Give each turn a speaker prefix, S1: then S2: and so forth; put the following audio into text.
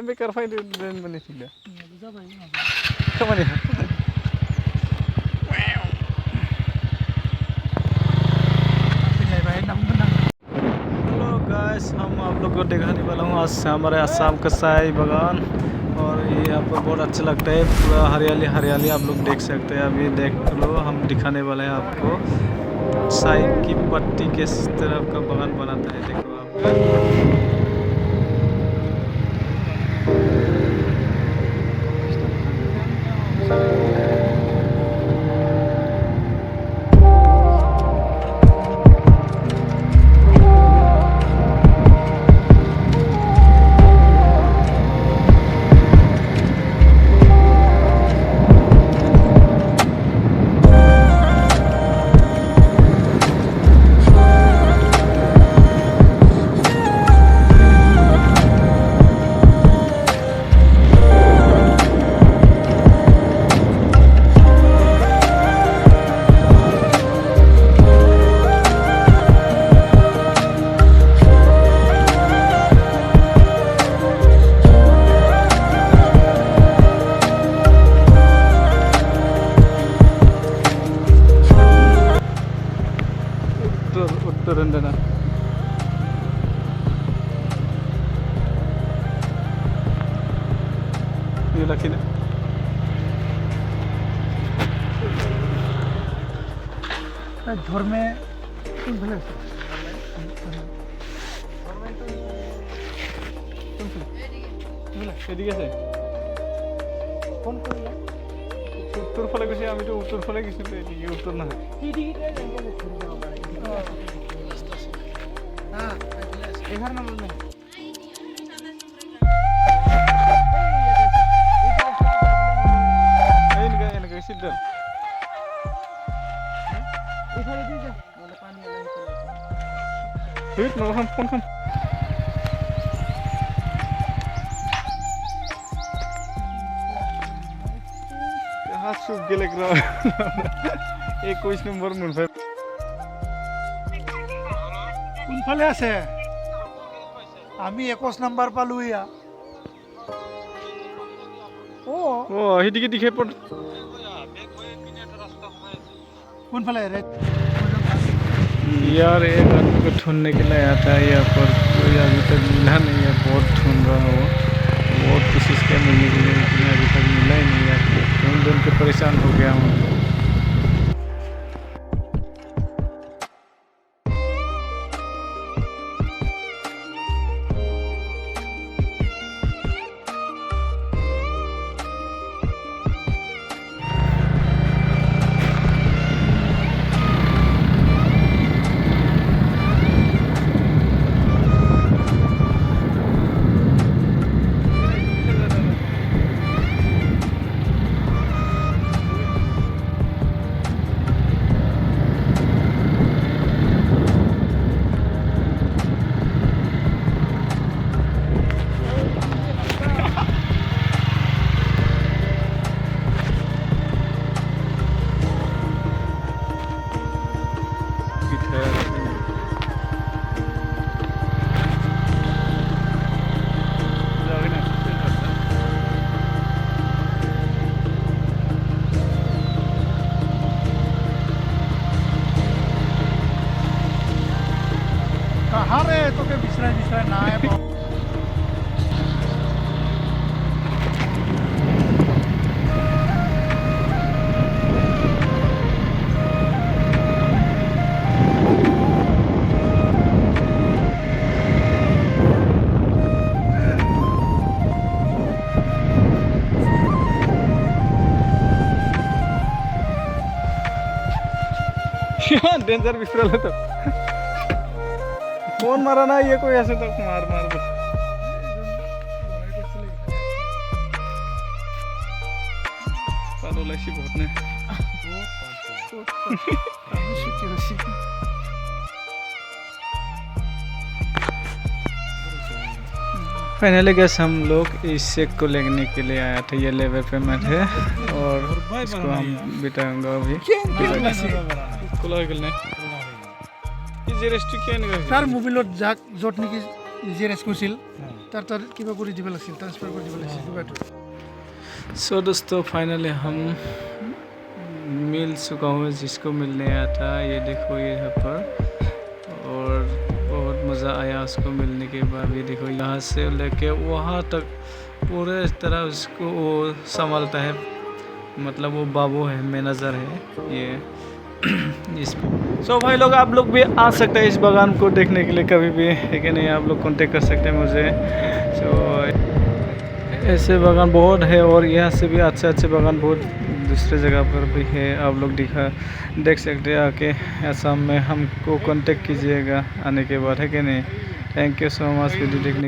S1: बेकार फाइदें बने थिला खामानि हेलो गाइस, हम आप लोग को दिखाने वाला हूँ आज से हमारे आसाम का चाय बागान। और ये यहाँ पर बहुत अच्छा लगता है, पूरा हरियाली हरियाली आप लोग देख सकते हैं। अभी देख लो, हम दिखाने वाले हैं आपको चाय की पत्ती किस तरह का बागान बनाता है। देखो आप उत्तर अंदना ये लखी ना
S2: घर में
S1: এদিকে আছে
S2: কোন করলা
S1: উত্তর ফলে গেছি, আমি তো উত্তর ফলে গেছি, এদিকে উত্তর না
S2: হ্যাঁ এখানে নাম না
S1: এনেকে সিদ্ধ
S2: এখানে দিয়ে যা মানে পানি এনে চলে
S1: তুই নরম ফোন খাম हाथ सूख गेले 21 নম্বর মোনফাই
S2: কোনফালে আছে আমি 21 নাম্বার পালু ইয়া ও
S1: ও এদিকে দিকে পড়
S2: কোনফালে রে
S1: यार एक आदमी को ढूंढने के लिए आता है यहाँ पर, कोई अभी तक मिला नहीं है। बहुत ढूंढ रहा है वो, बहुत कोशिश किया मिलने के लिए, लेकिन अभी तक मिला ही नहीं है। ढूंढ ढूंढ के परेशान हो गया हूँ।
S2: कहाँ रे तो के बिसरा बिसरा ना है
S1: डेंजर विसरल तो फोन मारा ना, ये कोई ऐसे तो मार मार बस पालो लाइसी बहुत ने फाइनली गैस हम लोग इस शेक को लेने के लिए आया था। ये लेबर पेमेंट है और इसको हम बिताऊंगा अभी। सर
S2: मोबाइल जट निकी যে ৰেষ্ট কৰিছিল তাৰ কিবা কৰি দিব লাগিছিল ট্ৰান্সফাৰ কৰি দিব লাগিছিল কিবাটো
S1: सो दोस्तों फाइनली हम मिल चुका हूँ जिसको मिलने आया था। ये देखो ये यहाँ पर, और बहुत मज़ा आया उसको मिलने के बाद। ये देखो यहाँ से लेके वहाँ तक पूरे तरह उसको वो संभालता है, मतलब वो बाबू है, मैनेजर है ये इस। सो भाई लोग आप लोग भी आ सकते हैं इस बागान को देखने के लिए कभी भी, है कि नहीं। आप लोग कांटेक्ट कर सकते हैं मुझे। सो ऐसे बागान बहुत है, और यहाँ से भी अच्छे अच्छे बागान बहुत दूसरे जगह पर भी है। आप लोग देख सकते हैं आके असम में। हमको कांटेक्ट कीजिएगा आने के बाद, है कि नहीं। Thank you so much video देखने